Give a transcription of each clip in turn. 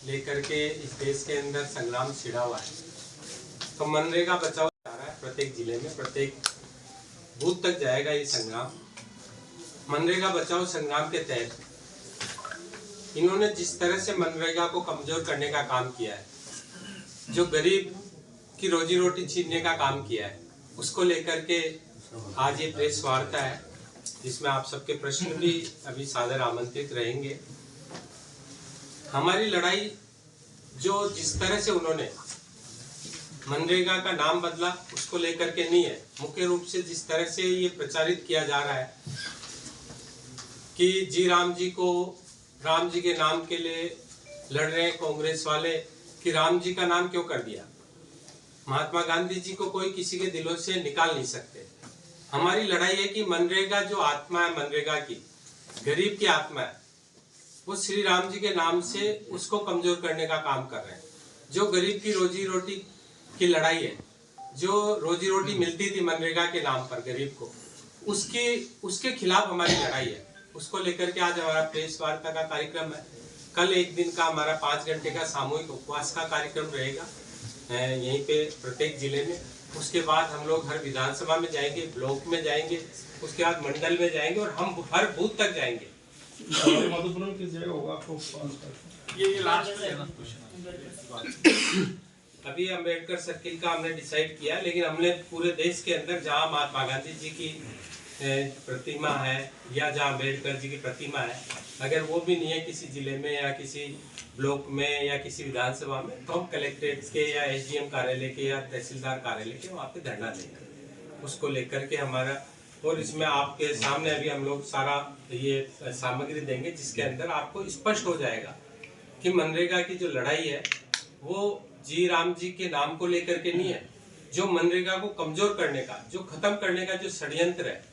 लेकर के इस देश के अंदर संग्राम छिड़ा हुआ है। तो मनरेगा बचाओ जा रहा है, प्रत्येक जिले में प्रत्येक बूथ तक जाएगा ये संग्राम। मनरेगा बचाओ संग्राम के तहत इन्होंने जिस तरह से मनरेगा को कमजोर करने का काम किया है, जो गरीब की रोजी रोटी छीनने का काम किया है, उसको लेकर के आज ये प्रेस वार्ता है, जिसमें आप सबके प्रश्न भी अभी सादर आमंत्रित रहेंगे। हमारी लड़ाई जो जिस तरह से उन्होंने मनरेगा का नाम बदला उसको लेकर के नहीं है, मुख्य रूप से जिस तरह से ये प्रचारित किया जा रहा है कि जी राम जी को राम जी के नाम के लिए लड़ रहे हैं कांग्रेस वाले कि राम जी का नाम क्यों कर दिया। महात्मा गांधी जी को कोई किसी के दिलों से निकाल नहीं सकते। हमारी लड़ाई है कि मनरेगा जो आत्मा है, मनरेगा की गरीब की आत्मा है, वो श्री राम जी के नाम से उसको कमजोर करने का काम कर रहे हैं। जो गरीब की रोजी रोटी की लड़ाई है, जो रोजी रोटी मिलती थी मनरेगा के नाम पर गरीब को, उसके खिलाफ हमारी लड़ाई है। उसको लेकर के आज हमारा प्रेस वार्ता का कार्यक्रम है। कल एक दिन का हमारा 5 घंटे का सामूहिक उपवास का कार्यक्रम रहेगा यहीं पे प्रत्येक जिले में। उसके बाद हम लोग हर विधानसभा में जाएंगे, ब्लॉक में जाएंगे, उसके बाद मंडल में जाएंगे और हम हर बूथ तक जाएंगे। मधुपुरम किस जगह होगा आपको? ये लास्ट है ना क्वेश्चन। अभी अम्बेडकर सर्किल का हमने डिसाइड किया, लेकिन हमने पूरे देश के अंदर जहां महात्मा गांधी जी की प्रतिमा है या जहां अम्बेडकर जी की प्रतिमा है, अगर वो भी नहीं है किसी जिले में या किसी ब्लॉक में या किसी विधानसभा में, तो हम कलेक्ट्रेट के या एसडीएम कार्यालय के या तहसीलदार कार्यालय के वहाँ पे धरना देंगे। उसको लेकर के हमारा, और इसमें आपके सामने अभी हम लोग सारा ये सामग्री देंगे जिसके अंदर आपको स्पष्ट हो जाएगा कि मनरेगा की जो लड़ाई है वो जी राम जी के नाम को लेकर के नहीं है, जो मनरेगा को कमजोर करने का, जो खत्म करने का जो षड्यंत्र है।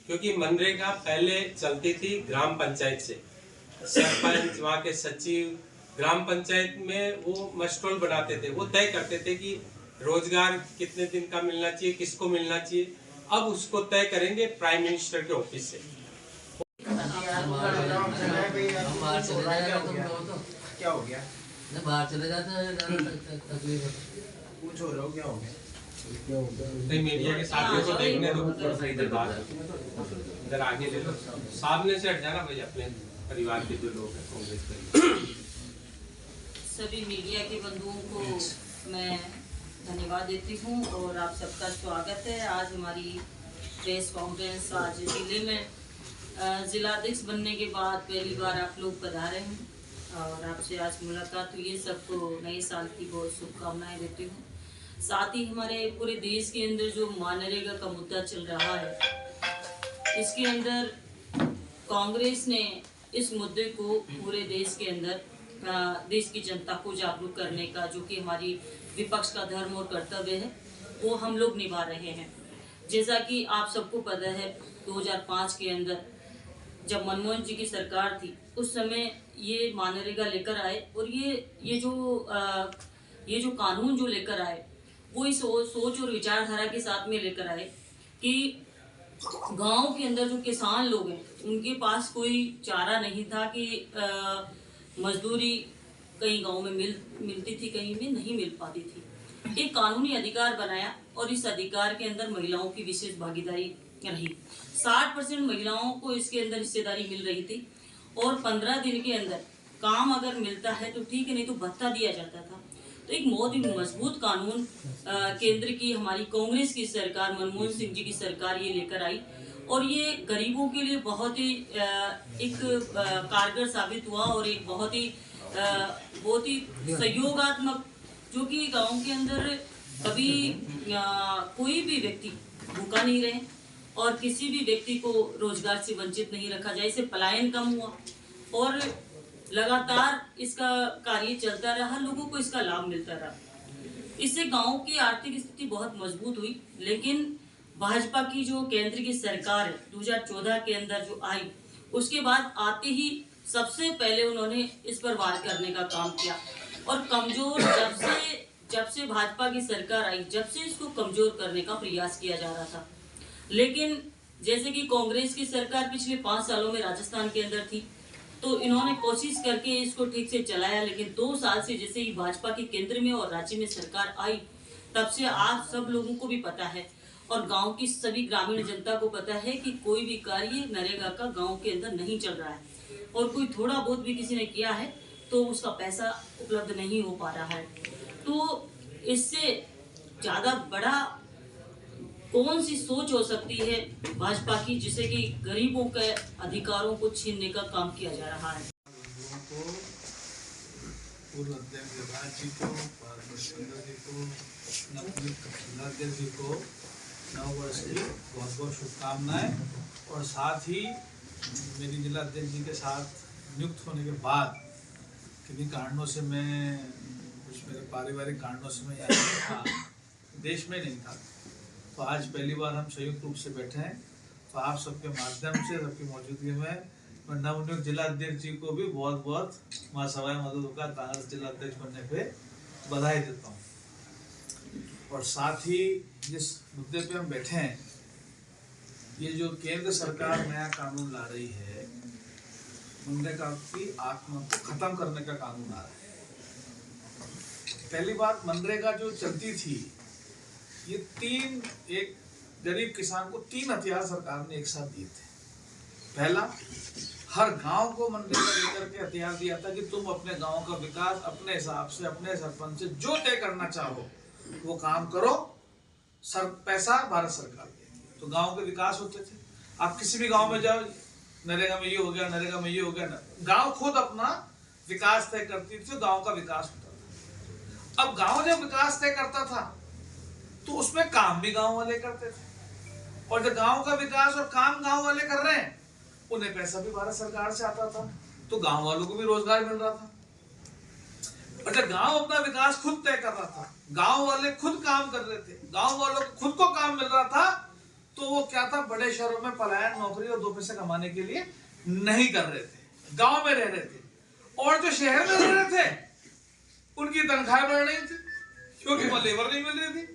क्योंकि मनरेगा पहले चलती थी ग्राम पंचायत से, सरपंच, वहाँ के सचिव ग्राम पंचायत में वो मस्टरोल बनाते थे, वो तय करते थे कि रोजगार कितने दिन का मिलना चाहिए, किसको मिलना चाहिए। अब उसको तय करेंगे प्राइम मिनिस्टर के ऑफिस से। क्या हो गया? बाहर चले जाते हैं, तकलीफ कुछ हो रहा हो, क्या हो गया? नहीं, मीडिया के साथियों को देखने दो, इधर आगे ले लो, सामने से हट जाना भाई, अपने परिवार के जो लोग हैं कांग्रेस के। सभी मीडिया के बंधुओं को मैं धन्यवाद देती हूँ और आप सबका स्वागत है। आज हमारी प्रेस कॉन्फ्रेंस आज जिले में जिलाध्यक्ष बनने के बाद पहली बार आप लोग पधारे हैं और आपसे आज मुलाकात हुई है। सबको नए साल की बहुत शुभकामनाएं देती हूँ। साथ ही हमारे पूरे देश के अंदर जो मनरेगा का मुद्दा चल रहा है, इसके अंदर कांग्रेस ने इस मुद्दे को पूरे देश के अंदर देश की जनता को जागरूक करने का, जो कि हमारी विपक्ष का धर्म और कर्तव्य है, वो हम लोग निभा रहे हैं। जैसा कि आप सबको पता है, 2005 के अंदर जब मनमोहन जी की सरकार थी, उस समय ये मनरेगा लेकर आए और ये जो कानून जो लेकर आए वो इस सोच और विचारधारा के साथ में लेकर आए कि गांव के अंदर जो किसान लोग हैं उनके पास कोई चारा नहीं था कि मजदूरी कहीं गांव में मिलती थी, कहीं में नहीं मिल पाती थी। एक कानूनी अधिकार बनाया और इस अधिकार के अंदर महिलाओं की विशेष भागीदारी रही। 60% महिलाओं को इसके अंदर हिस्सेदारी मिल रही थी और 15 दिन के अंदर काम अगर मिलता है तो ठीक है, नहीं तो भत्ता दिया जाता था। तो एक बहुत ही मजबूत कानून केंद्र की हमारी कांग्रेस की सरकार, मनमोहन सिंह जी की सरकार ये लेकर आई और ये गरीबों के लिए बहुत ही एक कारगर साबित हुआ और एक बहुत ही सहयोगात्मक, जो कि गांव के अंदर कभी कोई भी व्यक्ति भूखा नहीं रहे और किसी भी व्यक्ति को रोजगार से वंचित नहीं रखा जाए। इससे पलायन कम हुआ और लगातार इसका कार्य चलता रहा, लोगों को इसका लाभ मिलता रहा। इससे गांव की आर्थिक स्थिति बहुत मजबूत हुई। लेकिन भाजपा की जो केंद्र की सरकार है 2014 के अंदर जो आई, उसके बाद आते ही सबसे पहले उन्होंने इस पर वार करने का काम किया और कमजोर, जब से भाजपा की सरकार आई, जब से इसको कमजोर करने का प्रयास किया जा रहा था। लेकिन जैसे कि कांग्रेस की सरकार पिछले 5 सालों में राजस्थान के अंदर थी, तो इन्होंने कोशिश करके इसको ठीक से चलाया, लेकिन 2 साल से जैसे ही भाजपा के केंद्र में और राज्य में सरकार आई, तब से आप सब लोगों को भी पता है और गांव की सभी ग्रामीण जनता को पता है कि कोई भी कार्य नरेगा का गांव के अंदर नहीं चल रहा है, और कोई थोड़ा बहुत भी किसी ने किया है तो उसका पैसा उपलब्ध नहीं हो पा रहा है। तो इससे ज़्यादा बड़ा कौन सी सोच हो सकती है भाजपा की, जिससे कि गरीबों के अधिकारों को छीनने का काम किया जा रहा है। पूर्व अध्यक्ष देवराज जी को, सुंदर जी को, नवनीत कपिलाध्यक्ष जी को नव वर्ष की बहुत बहुत शुभकामनाएं। और साथ ही मेरी जिला अध्यक्ष जी के साथ नियुक्त होने के बाद किन्हीं कारणों से मैं, कुछ मेरे पारिवारिक कारणों से मैं यहाँ नहीं था, देश में नहीं था, तो आज पहली बार हम संयुक्त रूप से बैठे हैं। तो आप सबके माध्यम से, सबकी मौजूदगी में मैं नवनियुक्त जिला अध्यक्ष जी को भी बहुत बहुत माँ सवाई माधोपुर का कांग्रेस जिला अध्यक्ष बनने पे बधाई देता हूँ। और साथ ही जिस मुद्दे पे हम बैठे हैं, ये जो केंद्र सरकार नया कानून ला रही है, मनरेगा की आत्मा को खत्म करने का कानून आ रहा है। पहली बात, मनरेगा जो चलती थी, ये एक गरीब किसान को 3 हथियार सरकार ने एक साथ दिए थे। पहला, हर गांव को मनरेगा लेकर के हथियार दिया था कि तुम अपने गांव का विकास अपने हिसाब से, अपने सरपंच से जो तय करना चाहो वो काम करो, पैसा भारत सरकार देती है। तो गांव के विकास होते थे। आप किसी भी गांव में जाओ, नरेगा में ये हो गया, नरेगा में ये हो गया, गांव खुद अपना विकास तय करती थी, गांव का विकास होता था। अब गांव जब विकास तय करता था तो उसमें काम भी गांव वाले करते थे, और जब गांव का विकास और काम गांव वाले कर रहे हैं, उन्हें पैसा भी भारत सरकार से आता था, तो गांव वालों को भी रोजगार मिल रहा था। और जब गांव अपना विकास खुद तय कर रहा था, गांव वाले खुद काम कर रहे थे, गांव वालों को खुद को काम मिल रहा था, तो वो क्या था, बड़े शहरों में पलायन, नौकरी और 2 पैसे कमाने के लिए नहीं कर रहे थे, गांव में रह रहे थे। और जो शहर में रह रहे थे उनकी तनख्वाहें बढ़ रही थी क्योंकि वहां लेबर नहीं मिल रही थी।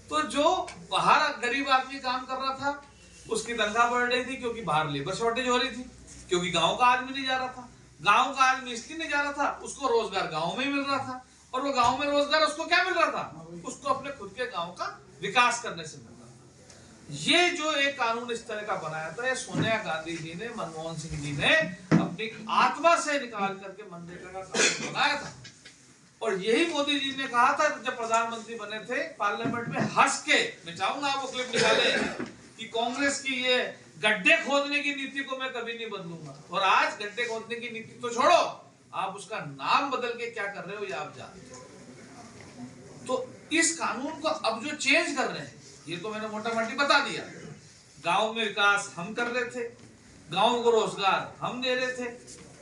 तो जो बाहर गरीब आदमी काम कर रहा था उसकी तनख्वाह बढ़ रही थी क्योंकि बाहर लेबर शॉर्टेज हो रही थी, क्योंकि गांव का आदमी नहीं जा रहा था। गांव का आदमी इसलिए नहीं जा रहा था, उसको रोजगार गांव में ही मिल रहा था, और वो गांव में रोजगार उसको क्या मिल रहा था, उसको अपने खुद के गांव का विकास करने से मिल रहा था। ये जो एक कानून इस तरह का बनाया था, ये सोनिया गांधी जी ने, मनमोहन सिंह जी ने अपनी आत्मा से निकाल करके मनरेगा का कानून बनाया था। और यही मोदी जी ने कहा था जब प्रधानमंत्री बने थे, पार्लियामेंट में हंस के, मैं चाहूंगा आप वो क्लिप निकाले, कि कांग्रेस की ये गड्ढे खोदने की नीति को मैं कभी नहीं बदलूंगा। और आज गड्ढे खोदने की नीति तो छोड़ो, आप उसका नाम बदल के क्या कर रहे हो ये आप जानते हो। तो इस कानून को अब जो चेंज कर रहे हैं, ये तो मैंने मोटा मोटी बता दिया। गांव में विकास हम कर रहे थे, गांव को रोजगार हम दे रहे थे,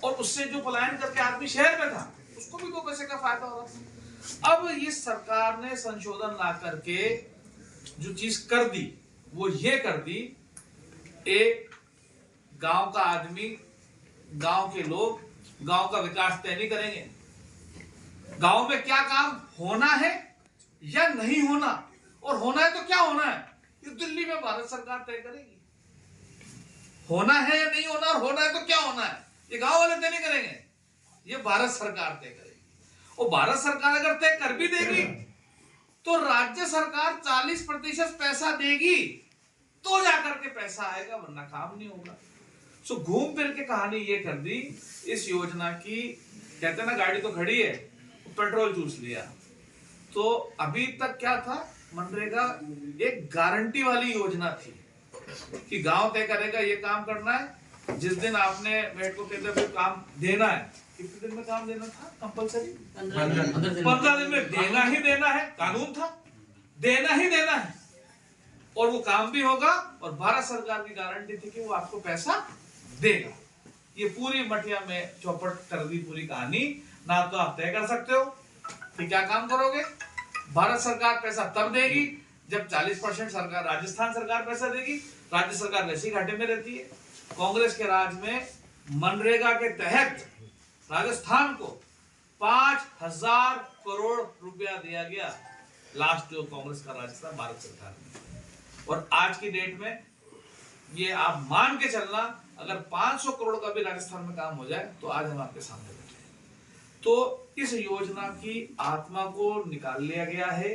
और उससे जो पलायन करके आदमी शहर में था उसको भी 2 पैसे का फायदा हो रहा था। अब इस सरकार ने संशोधन ला करके जो चीज कर दी वो ये कर दी, एक गांव का आदमी, गांव के लोग गांव का विकास तय नहीं करेंगे। गांव में क्या काम होना है या नहीं होना, और होना है तो क्या होना है, ये दिल्ली में भारत सरकार तय करेगी। होना है या नहीं होना, और होना है तो क्या होना है, ये गांव वाले तय नहीं करेंगे, ये भारत सरकार तय करेगी। और भारत सरकार अगर तय कर भी देगी तो राज्य सरकार 40% पैसा देगी तो जाकर के पैसा आएगा, वरना काम नहीं होगा। सो घूम फिर के कहानी ये कर दी इस योजना की। कहते हैं ना, गाड़ी तो खड़ी है, पेट्रोल चूस लिया। तो अभी तक क्या था, मनरेगा एक गारंटी वाली योजना थी कि गांव तय करेगा ये काम करना है, जिस दिन आपने मेट को कहते हैं काम देना है, कितने दिन में काम देना था, कंपलसरी 15 दिन में देना ही देना है, कानून था, देना ही देना है, और वो काम भी होगा, और भारत सरकार की गारंटी थी कि वो आपको पैसा देगा। ये पूरी मटिया में चौपट कर दी पूरी कहानी। ना तो आप तय कर सकते हो कि क्या काम करोगे, भारत सरकार पैसा तब देगी जब 40% सरकार, राजस्थान सरकार पैसा देगी, राज्य सरकार वैसे ही घाटे में रहती है। कांग्रेस के राज में मनरेगा के तहत राजस्थान को 5,000 करोड़ रुपया दिया गया, लास्ट जो कांग्रेस का राज था भारत सरकार में। और आज की डेट में ये आप मान के चलना अगर 500 करोड़ का भी राजस्थान में काम हो जाए तो आज हम आपके सामने बैठे हैं। तो इस योजना की आत्मा को निकाल लिया गया है,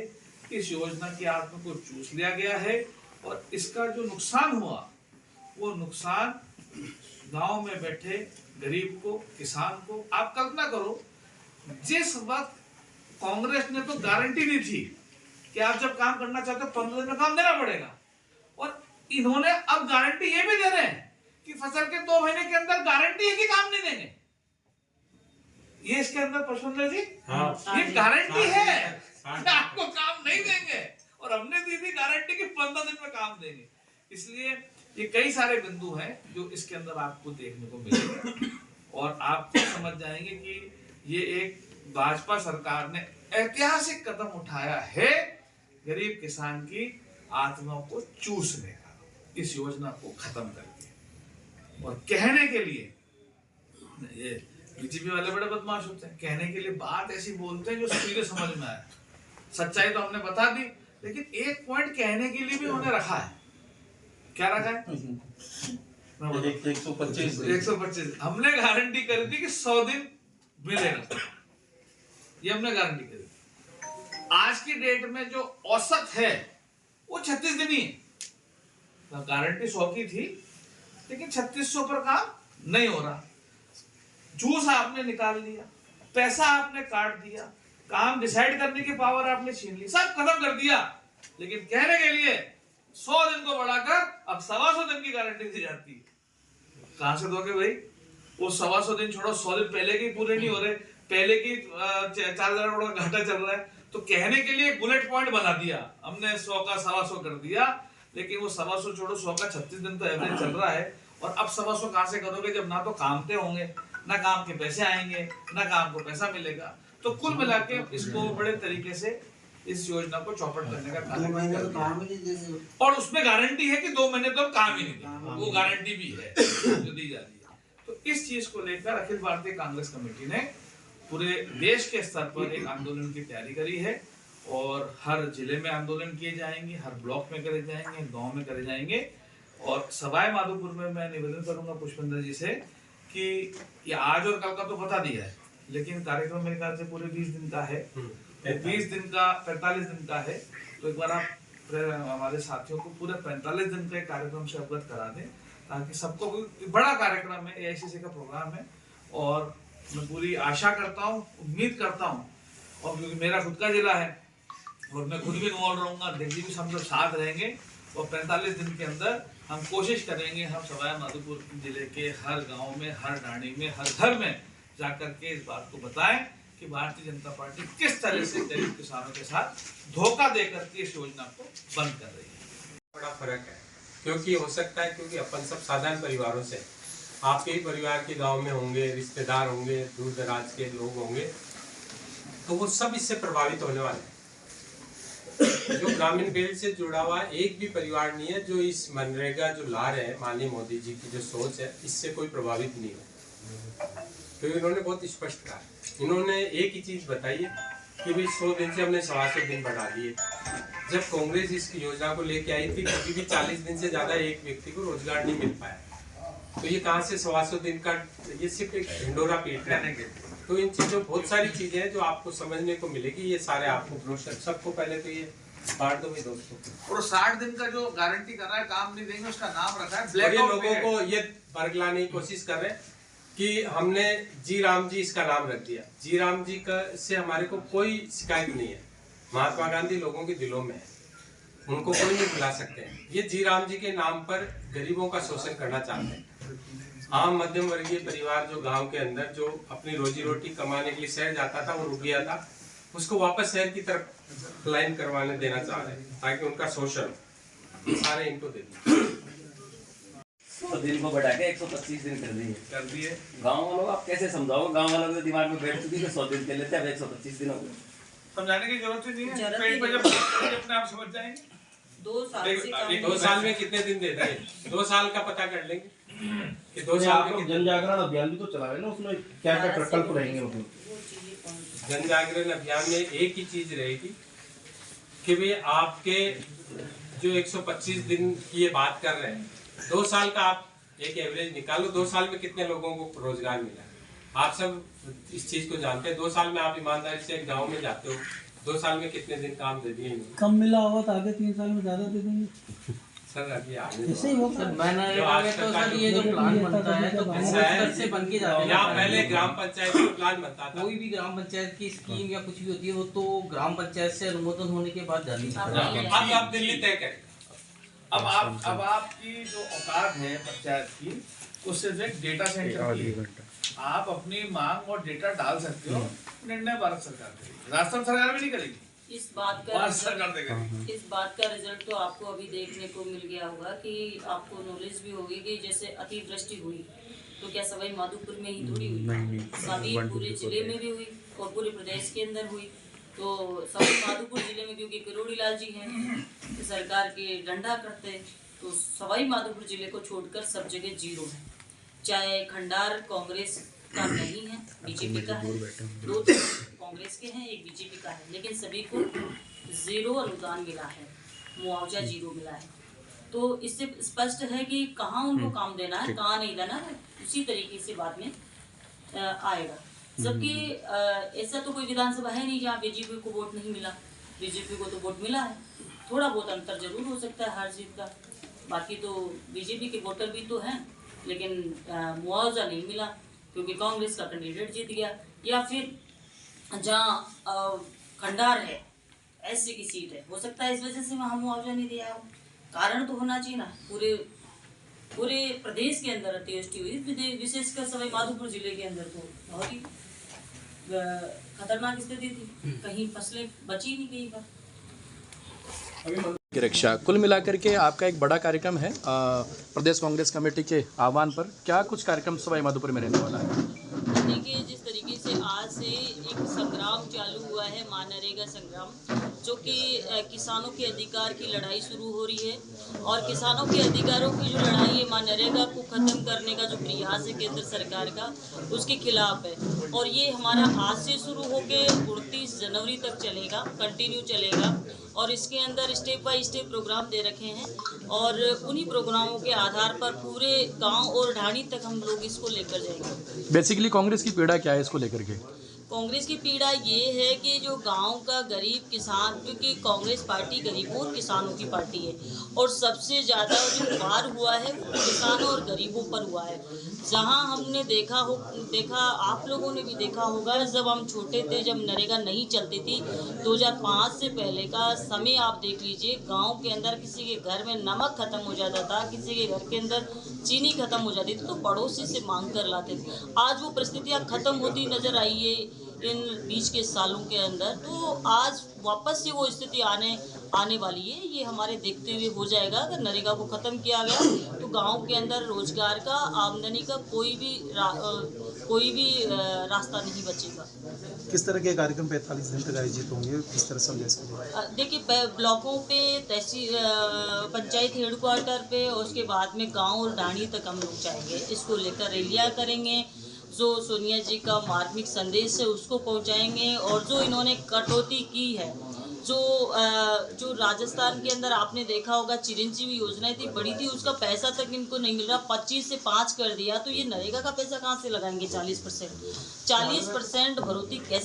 इस योजना की आत्मा को चूस लिया गया है, और इसका जो नुकसान हुआ वो नुकसान गांव में बैठे गरीब को, किसान को। आप कल्पना करो, जिस वक्त कांग्रेस ने तो गारंटी दी थी कि आप जब काम करना चाहते हो 15 दिन में काम देना पड़ेगा, और इन्होंने अब गारंटी ये भी दे रहे हैं कि फसल के 2 महीने के अंदर गारंटी है कि काम नहीं देंगे। ये इसके अंदर पुष्पेंद्र जी, ये गारंटी है कि आपको काम नहीं देंगे, और हमने दी थी गारंटी कि 15 दिन में काम देंगे। इसलिए ये कई सारे बिंदु हैं जो इसके अंदर आपको देखने को मिलेंगे, और आप समझ जाएंगे कि ये एक भाजपा सरकार ने ऐतिहासिक कदम उठाया है गरीब किसान की आत्मा को चूसने का, इस योजना को खत्म करके। और कहने के लिए ये बीजेपी वाले बड़े बदमाश होते हैं, कहने के लिए बात ऐसी बोलते हैं जो सीधे समझ में आए। सच्चाई तो हमने बता दी, लेकिन एक पॉइंट कहने के लिए भी उन्होंने रखा है। क्या रखा है? 125। हमने गारंटी करी थी कि 100 दिन मिलेगा, ये हमने गारंटी करी। आज की डेट में जो औसत है वो 36 दिन ही है। गारंटी 100 की थी, लेकिन 3600 पर काम नहीं हो रहा। जूस आपने निकाल लिया, पैसा आपने काट दिया, काम डिसाइड करने की पावर आपने छीन ली, सब खत्म कर दिया, लेकिन कहने के लिए 100 दिन को बढ़ाकर अब 125 दिन की गारंटी दी जाती है। कहां से दोगे भाई? वो 125 दिन छोड़ो, 100 दिन पहले के पूरे नहीं हो रहे, पहले की 4000 करोड़ का घाटा चल रहा है, तो कहने के लिए बुलेट पॉइंट बना दिया हमने, 100 का 125 कर दिया, लेकिन वो 125 छोड़ो, 100 का 36 दिन तो एवरेज चल रहा है। और अब 125 कहां से करोगे जब ना तो कामते होंगे, ना काम के पैसे आएंगे, ना काम को पैसा मिलेगा। तो कुल मिला के इसको बड़े तरीके से इस योजना को चौपट करने का कार्य कर दिया। और उसमें गारंटी है कि 2 महीने तो काम ही नहीं देंगे, वो गारंटी भी है जो दी जा रही है। तो इस चीज को लेकर अखिल भारतीय कांग्रेस कमेटी ने पूरे देश के स्तर पर एक आंदोलन की तैयारी करी है, और हर जिले में आंदोलन किए जाएंगे, हर ब्लॉक में करे जाएंगे, गांव में करे जाएंगे। और सवाई माधोपुर में मैं निवेदन करूंगा पुष्पेंद्र जी से कि ये आज और कल का तो बता दिया है, लेकिन कार्यक्रम मेरे ख्याल से पूरे 20 दिन का है, 20 दिन का 45 दिन का है। तो एक बार आप हमारे साथियों को पूरे 45 दिन के कार्यक्रम से अवगत करा दें, ताकि सबको बड़ा कार्यक्रम है, एआईसीसी का प्रोग्राम है। और मैं पूरी आशा करता हूँ, उम्मीद करता हूँ, और क्योंकि मेरा खुद का जिला है और मैं खुद भी इन्वॉल्व रहूंगा, दिल्ली भी हम लोग साथ रहेंगे, और 45 दिन के अंदर हम कोशिश करेंगे, हम सवाई माधोपुर जिले के हर गांव में, हर डाणी में, हर घर में जाकर के इस बात को बताएं कि भारतीय जनता पार्टी किस तरह से गरीब किसानों के साथ धोखा देकर के इस योजना को बंद कर रही है। बड़ा फर्क है, क्योंकि हो सकता है क्योंकि अपन सब साधारण परिवारों से, आपके ही परिवार के गांव में होंगे, रिश्तेदार होंगे, दूर दराज के लोग होंगे, तो वो सब इससे प्रभावित होने वाले हैं। जो ग्रामीण बेल्ट से जुड़ा हुआ एक भी परिवार नहीं है जो इस मनरेगा जो ला रहे हैं, माननीय मोदी जी की जो सोच है, इससे कोई प्रभावित नहीं हो। तो इन्होंने बहुत स्पष्ट कहा, इन्होंने एक ही चीज बताई है कि भाई 100 दिन से हमने 125 दिन बढ़ा दिए। जब कांग्रेस इस योजना को लेके आई थी, कभी भी 40 दिन से ज्यादा एक व्यक्ति को रोजगार नहीं मिल पाया, तो ये कहाँ से 125 दिन का, ये सिर्फ एक ढिंडोरा पीट रहे हैं। तो इन चीजों बहुत सारी चीजें हैं जो आपको समझने को मिलेगी, ये सारे आपको प्रोसेस। सबको पहले तो ये बांट दो भाई दोस्तों, और 60 दिन का जो गारंटी कर रहा है काम नहीं देंगे, उसका नाम रखा है ब्लैक। लोगों को ये बरगलाने की कोशिश कर रहे हैं कि हमने जी राम जी इसका नाम रख दिया। जी राम जी का से हमारे को कोई शिकायत नहीं है, महात्मा गांधी लोगों के दिलों में है, उनको कोई नहीं बुला सकते हैं। ये जी राम जी के नाम पर गरीबों का शोषण करना चाहते हैं। आम मध्यम वर्गीय परिवार जो गांव के अंदर जो अपनी रोजी रोटी कमाने के लिए शहर जाता था, वो रुक गया था, उसको वापस शहर की तरफ लाइन करवाने देना चाह रहे हैं, ताकि उनका शोषण सारे इनको दे दें। 100 दिन को बढ़ा के 125 दिन कर दिए। गाँव वालों को आप कैसे समझाओगे? गाँव वालों के दिमाग में बैठ चुकी है 100 दिन के लेते, अब 125 दिन हो गए। समझाने की जरूरत ही नहीं है, पेट पे जब अपने आप समझ जाएंगे। 2 साल से काम 2 साल में कितने दिन देते हैं? 2 साल का पता कर लेंगे कि 2 साल में जन जागरण अभियान भी तो चला रहे ना, उसमें क्या क्या प्रकल्प रहेंगे? उसमें जन जागरण अभियान में एक ही चीज रहेगी कि भाई आपके जो 125 दिन की ये बात कर रहे हैं, 2 साल का आप एक एवरेज निकालो 2 साल में कितने लोगों को रोजगार मिला। आप सब इस चीज को जानते हैं। 2 साल में आप ईमानदारी से एक गांव में जाते हो, 2 साल में कितने दिन काम दे दिए इन्होंने? कम मिला होगा तो आगे 3 साल में ज्यादा दे देंगे। सर अभी आगे ऐसे ही होगा। सर ये जो प्लान बनता है तो ऐसा है, स्तर से बन के जाते यहाँ हैं। पहले ग्राम पंचायत का प्लान बनता था। कोई भी ग्राम पंचायत की स्कीम या कुछ भी होती है वो तो ग्राम पंचायत से अनुमोदन होने के बाद जाती है। अब आप दिल्ली तय करें। अब आपकी जो औकात है पंचायत की, उससे जो एक डेटा सेंटर की है, आप अपनी मांग और डेटा डाल सकते हो। निर्णय भारत सरकार करेगी, राजस्थान सरकार भी नहीं करेगी, इस बात भारत सरकार देगा। इस बात का रिजल्ट तो आपको अभी देखने को मिल गया होगा कि आपको नॉलेज भी होगी कि जैसे अतिवृष्टि हुई तो क्या सवाई माधोपुर में ही थोड़ी हुई, सभी पूरे जिले में भी हुई और पूरे प्रदेश के अंदर हुई। तो सवाई माधोपुर जिले में क्योंकि किरोड़ी लाल जी हैं तो सरकार के डंडा करते, तो सवाई माधोपुर जिले को छोड़कर सब जगह जीरो है। चाहे खंडार कांग्रेस का नहीं है, बीजेपी का है, 2 कांग्रेस के हैं, 1 बीजेपी का है, लेकिन सभी को जीरो अनुदान मिला है, मुआवजा जीरो मिला है। तो इससे स्पष्ट है कि कहाँ उनको काम देना है, कहाँ नहीं देना है, उसी तरीके से बाद में आएगा। जबकि ऐसा तो कोई विधानसभा है नहीं जहाँ बीजेपी को वोट नहीं मिला। बीजेपी को तो वोट मिला है, थोड़ा बहुत अंतर जरूर हो सकता है हार जीत का। बाकी तो बीजेपी के वोटर भी तो हैं, लेकिन मुआवजा नहीं मिला क्योंकि कांग्रेस का कैंडिडेट जीत गया। या फिर जहाँ खंडार है, ऐसी की सीट है, हो सकता है इस वजह से वहाँ मुआवजा नहीं दिया हो। कारण तो होना चाहिए ना। पूरे प्रदेश के अंदर अतिवृष्टि हुई, विशेषकर सवाई माधोपुर जिले के अंदर तो बहुत ही खतरनाक स्थिति थी, कहीं फसलें बची नहीं कहीं पर। की रक्षा कुल मिलाकर के आपका एक बड़ा कार्यक्रम है प्रदेश कांग्रेस कमेटी के आह्वान पर। क्या कुछ कार्यक्रम सवाई माधोपुर में रहने वाला है? देखिए, जिस तरीके से आज से एक संग्राम चालू हुआ है, मनरेगा संग्राम, जो कि किसानों के अधिकार की लड़ाई शुरू हो रही है और किसानों के अधिकारों की जो लड़ाई है, मनरेगा को ख़त्म करने का जो प्रयास है केंद्र सरकार का, उसके खिलाफ है। और ये हमारा आज से शुरू होकर 29 जनवरी तक चलेगा, कंटिन्यू चलेगा। और इसके अंदर स्टेप बाय स्टेप प्रोग्राम दे रखे हैं और उन्हीं प्रोग्रामों के आधार पर पूरे गांव और ढाणी तक हम लोग इसको लेकर जाएंगे। बेसिकली कांग्रेस की पीड़ा क्या है इसको लेकर के? कांग्रेस की पीड़ा ये है कि जो गांव का गरीब किसान, क्योंकि कांग्रेस पार्टी गरीबों और किसानों की पार्टी है और सबसे ज़्यादा जो वार हुआ है वो किसानों और गरीबों पर हुआ है। जहां हमने देखा आप लोगों ने भी देखा होगा, जब हम छोटे थे, जब नरेगा नहीं चलती थी, 2005 से पहले का समय आप देख लीजिए, गांव के अंदर किसी के घर में नमक खत्म हो जाता था, किसी के घर के अंदर चीनी खत्म हो जाती थी तो पड़ोसी से मांग कर लाते थे। आज वो परिस्थितियाँ खत्म होती नजर आई है इन 20 के सालों के अंदर। तो आज वापस से वो स्थिति आने वाली है। ये हमारे देखते हुए हो जाएगा। अगर नरेगा को ख़त्म किया गया तो गांव के अंदर रोजगार का, आमदनी का कोई भी रास्ता नहीं बचेगा। किस तरह के कार्यक्रम 45 दिन तक आयोजित होंगे, किस तरह संदेश के? देखिए, ब्लॉकों पे, तहसील, पंचायत हेडक्वार्टर पे और उसके बाद में गांव और ढाणी तक हम लोग जाएंगे। इसको लेकर रैलियाँ करेंगे, जो सोनिया जी का मार्मिक संदेश है उसको पहुंचाएंगे। और जो इन्होंने कटौती की है, जो राजस्थान के अंदर आपने देखा होगा चिरंजीवी योजनाएं थी, बड़ी थी, उसका पैसा तक इनको नहीं मिल रहा, 25 से 5 कर दिया। तो ये नरेगा का पैसा कहाँ से लगाएंगे? 40% भरोती कैसे